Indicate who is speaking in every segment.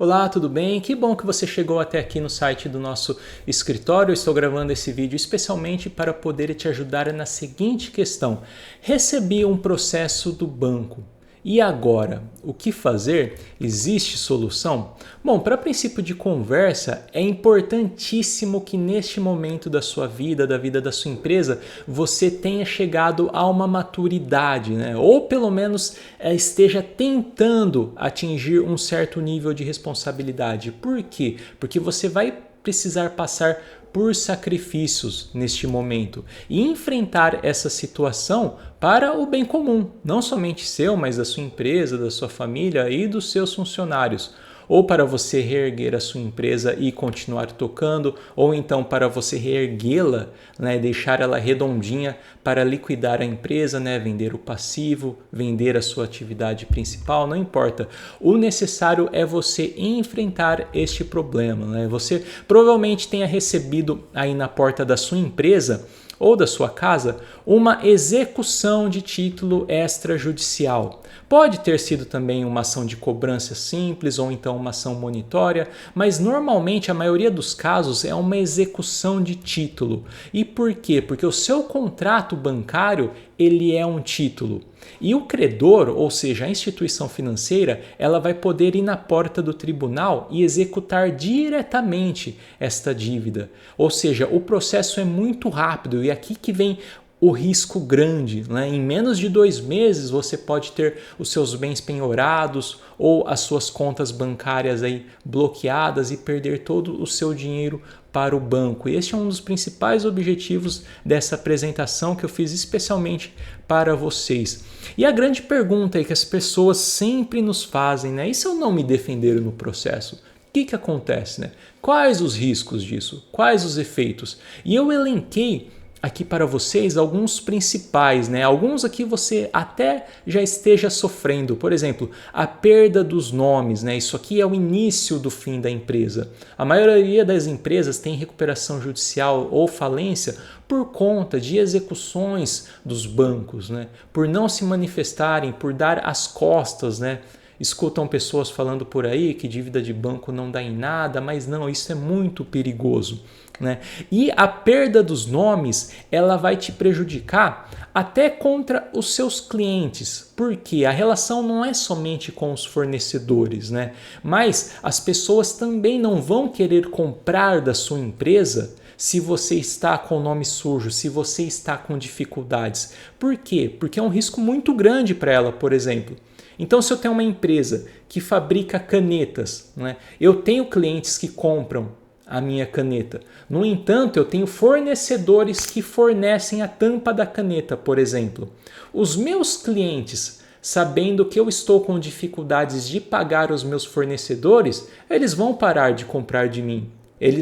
Speaker 1: Olá, tudo bem? Que bom que você chegou até aqui no site do nosso escritório. Eu estou gravando esse vídeo especialmente para poder te ajudar na seguinte questão. Recebi um processo do banco. E agora? O que fazer? Existe solução? Bom, para princípio de conversa, é importantíssimo que neste momento da sua vida, da vida da sua empresa, você tenha chegado a uma maturidade, né? Ou pelo menos esteja tentando atingir um certo nível de responsabilidade. Por quê? Porque você vai precisar passar por sacrifícios neste momento e enfrentar essa situação para o bem comum, não somente seu, mas da sua empresa, da sua família e dos seus funcionários. Ou para você reerguer a sua empresa e continuar tocando, ou então para você reerguê-la, né, deixar ela redondinha para liquidar a empresa, né, vender o passivo, vender a sua atividade principal, não importa. O necessário é você enfrentar este problema, né? Você provavelmente tenha recebido aí na porta da sua empresa ou da sua casa uma execução de título extrajudicial. Pode ter sido também uma ação de cobrança simples ou então uma ação monitória, mas normalmente a maioria dos casos é uma execução de título. E por quê? Porque o seu contrato bancário ele é um título. E o credor, ou seja, a instituição financeira, ela vai poder ir na porta do tribunal e executar diretamente esta dívida. Ou seja, o processo é muito rápido e aqui que vem o risco grande, né? Em menos de 2 meses você pode ter os seus bens penhorados ou as suas contas bancárias aí bloqueadas e perder todo o seu dinheiro para o banco. E este é um dos principais objetivos dessa apresentação que eu fiz especialmente para vocês. E a grande pergunta aí que as pessoas sempre nos fazem, né? E se eu não me defender no processo? O que acontece, né? Quais os riscos disso? Quais os efeitos? E eu elenquei aqui para vocês alguns principais, né? Alguns aqui você até já esteja sofrendo. Por exemplo, a perda dos nomes, né? Isso aqui é o início do fim da empresa. A maioria das empresas tem recuperação judicial ou falência por conta de execuções dos bancos, né? Por não se manifestarem, por dar as costas, né? Escutam pessoas falando por aí que dívida de banco não dá em nada, mas não, isso é muito perigoso, né? E a perda dos nomes, ela vai te prejudicar até contra os seus clientes, porque a relação não é somente com os fornecedores, né? Mas as pessoas também não vão querer comprar da sua empresa se você está com o nome sujo, se você está com dificuldades. Por quê? Porque é um risco muito grande para ela, por exemplo. Então, se eu tenho uma empresa que fabrica canetas, né, eu tenho clientes que compram a minha caneta. No entanto, eu tenho fornecedores que fornecem a tampa da caneta, por exemplo. Os meus clientes, sabendo que eu estou com dificuldades de pagar os meus fornecedores, eles vão parar de comprar de mim.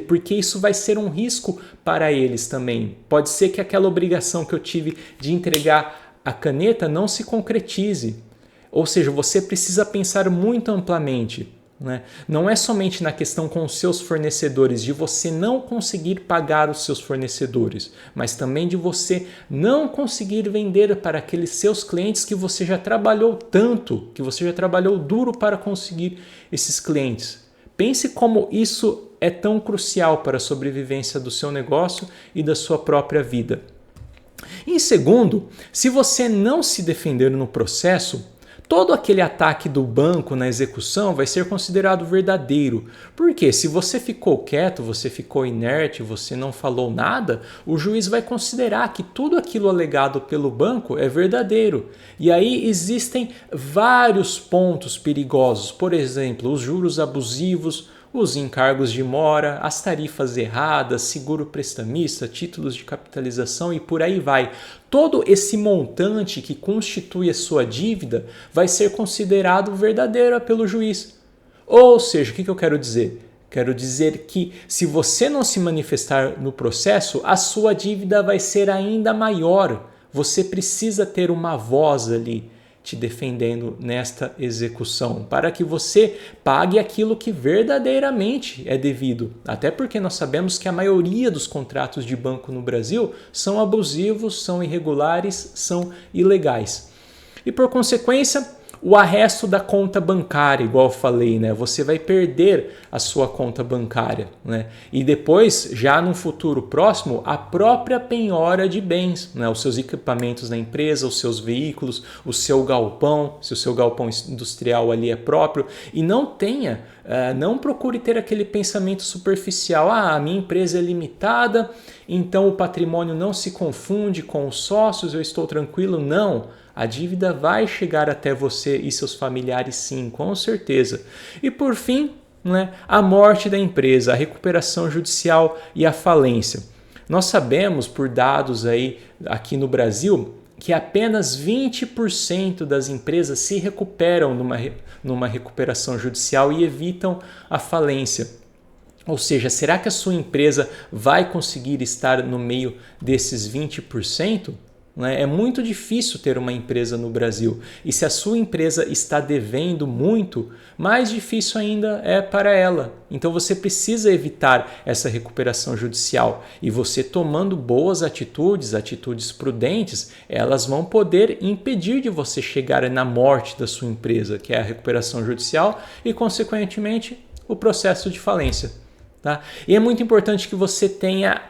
Speaker 1: Porque isso vai ser um risco para eles também. Pode ser que aquela obrigação que eu tive de entregar a caneta não se concretize. Ou seja, você precisa pensar muito amplamente, né? Não é somente na questão com os seus fornecedores, de você não conseguir pagar os seus fornecedores, mas também de você não conseguir vender para aqueles seus clientes que você já trabalhou tanto, que você já trabalhou duro para conseguir esses clientes. Pense como isso é tão crucial para a sobrevivência do seu negócio e da sua própria vida. Em segundo, se você não se defender no processo, todo aquele ataque do banco na execução vai ser considerado verdadeiro. Porque se você ficou quieto, você ficou inerte, você não falou nada, o juiz vai considerar que tudo aquilo alegado pelo banco é verdadeiro. E aí existem vários pontos perigosos. Por exemplo, os juros abusivos, os encargos de mora, as tarifas erradas, seguro prestamista, títulos de capitalização e por aí vai. Todo esse montante que constitui a sua dívida vai ser considerado verdadeiro pelo juiz. Ou seja, o que eu quero dizer? Quero dizer que se você não se manifestar no processo, a sua dívida vai ser ainda maior. Você precisa ter uma voz ali te defendendo nesta execução, para que você pague aquilo que verdadeiramente é devido. Até porque nós sabemos que a maioria dos contratos de banco no Brasil são abusivos, são irregulares, são ilegais. E por consequência, O arresto da conta bancária, igual eu falei, né? Você vai perder a sua conta bancária, né? E depois, já num futuro próximo, a própria penhora de bens, né? Os seus equipamentos da empresa, os seus veículos, o seu galpão, se o seu galpão industrial ali é próprio. E não procure ter aquele pensamento superficial, a minha empresa é limitada, então o patrimônio não se confunde com os sócios, eu estou tranquilo. Não. A dívida vai chegar até você e seus familiares, sim, com certeza. E por fim, né, a morte da empresa, a recuperação judicial e a falência. Nós sabemos, por dados aí aqui no Brasil, que apenas 20% das empresas se recuperam numa recuperação judicial e evitam a falência. Ou seja, será que a sua empresa vai conseguir estar no meio desses 20%? É muito difícil ter uma empresa no Brasil. E se a sua empresa está devendo muito, mais difícil ainda é para ela. Então você precisa evitar essa recuperação judicial. E você tomando boas atitudes prudentes, elas vão poder impedir de você chegar na morte da sua empresa, que é a recuperação judicial e, consequentemente, o processo de falência. Tá? E é muito importante que você tenha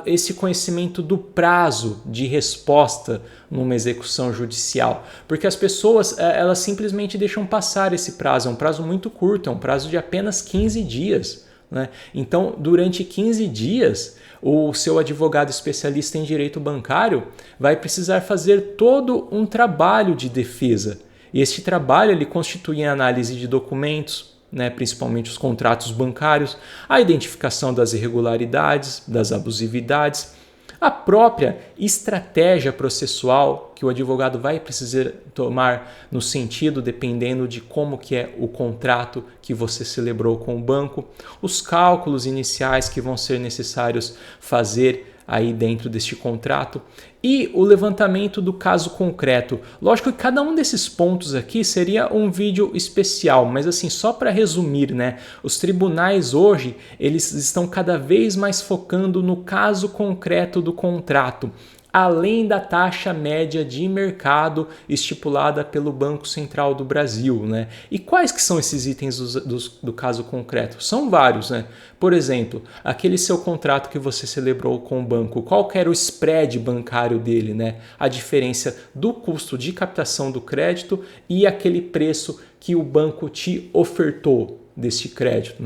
Speaker 1: esse conhecimento do prazo de resposta numa execução judicial, porque as pessoas elas simplesmente deixam passar esse prazo, é um prazo muito curto, é um prazo de apenas 15 dias. Né? Então, durante 15 dias, o seu advogado especialista em direito bancário vai precisar fazer todo um trabalho de defesa. E este trabalho ele constitui a análise de documentos, principalmente os contratos bancários, a identificação das irregularidades, das abusividades, a própria estratégia processual que o advogado vai precisar tomar no sentido, dependendo de como que é o contrato que você celebrou com o banco, os cálculos iniciais que vão ser necessários fazer aí dentro deste contrato e o levantamento do caso concreto. Lógico que cada um desses pontos aqui seria um vídeo especial, mas assim, só para resumir, os tribunais hoje, eles estão cada vez mais focando no caso concreto do contrato, além da taxa média de mercado estipulada pelo Banco Central do Brasil. E quais que são esses itens do caso concreto? São vários. Por exemplo, aquele seu contrato que você celebrou com o banco, qual que era o spread bancário dele? A diferença do custo de captação do crédito e aquele preço que o banco te ofertou deste crédito.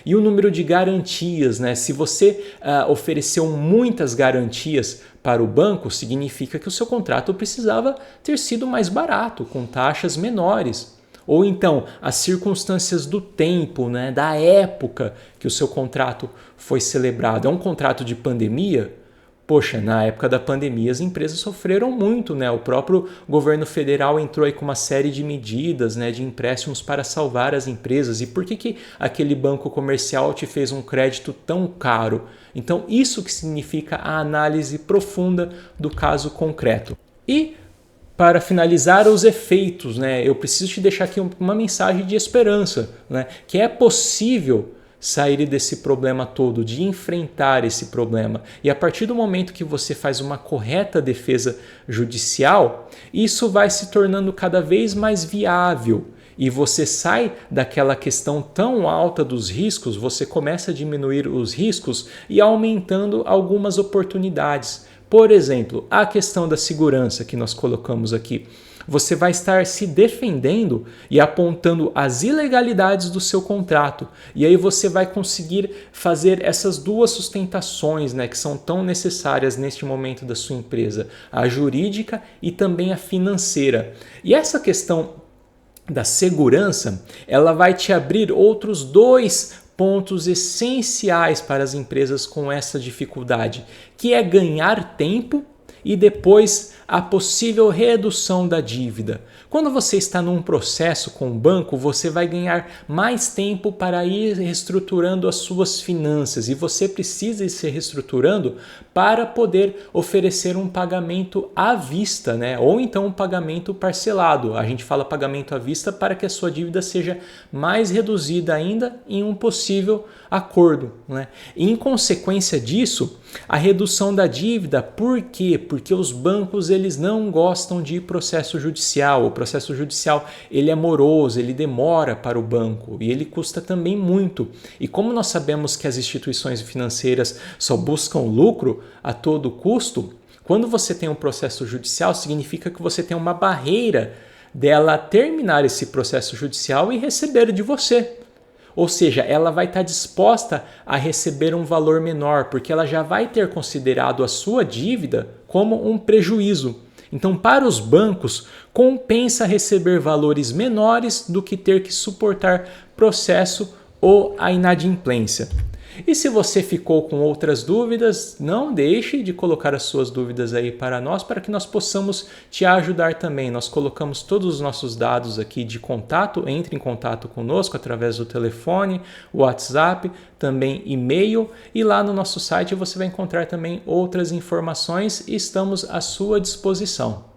Speaker 1: E o número de garantias, se você ofereceu muitas garantias para o banco, significa que o seu contrato precisava ter sido mais barato, com taxas menores. Ou então, as circunstâncias do tempo, da época que o seu contrato foi celebrado. É um contrato de pandemia? Poxa, na época da pandemia as empresas sofreram muito, O próprio governo federal entrou aí com uma série de medidas, de empréstimos para salvar as empresas. E por que aquele banco comercial te fez um crédito tão caro? Então, isso que significa a análise profunda do caso concreto. E, para finalizar, os efeitos, eu preciso te deixar aqui uma mensagem de esperança, que é possível sair desse problema todo, de enfrentar esse problema. E a partir do momento que você faz uma correta defesa judicial, isso vai se tornando cada vez mais viável. E você sai daquela questão tão alta dos riscos, você começa a diminuir os riscos e aumentando algumas oportunidades. Por exemplo, a questão da segurança que nós colocamos aqui. Você vai estar se defendendo e apontando as ilegalidades do seu contrato. E aí você vai conseguir fazer essas duas sustentações, que são tão necessárias neste momento da sua empresa, a jurídica e também a financeira. E essa questão da segurança, ela vai te abrir outros dois pontos essenciais para as empresas com essa dificuldade, que é ganhar tempo e depois a possível redução da dívida. Quando você está num processo com o banco, você vai ganhar mais tempo para ir reestruturando as suas finanças e você precisa ir se reestruturando para poder oferecer um pagamento à vista, ou então um pagamento parcelado. A gente fala pagamento à vista para que a sua dívida seja mais reduzida ainda em um possível acordo. E em consequência disso, a redução da dívida, por quê? Porque os bancos eles não gostam de processo judicial. O processo judicial ele é moroso, ele demora para o banco e ele custa também muito. E como nós sabemos que as instituições financeiras só buscam lucro a todo custo, quando você tem um processo judicial, significa que você tem uma barreira dela terminar esse processo judicial e receber de você. Ou seja, ela vai estar disposta a receber um valor menor, porque ela já vai ter considerado a sua dívida como um prejuízo. Então, para os bancos, compensa receber valores menores do que ter que suportar processo ou a inadimplência. E se você ficou com outras dúvidas, não deixe de colocar as suas dúvidas aí para nós, para que nós possamos te ajudar também. Nós colocamos todos os nossos dados aqui de contato, entre em contato conosco através do telefone, WhatsApp, também e-mail, e lá no nosso site você vai encontrar também outras informações e estamos à sua disposição.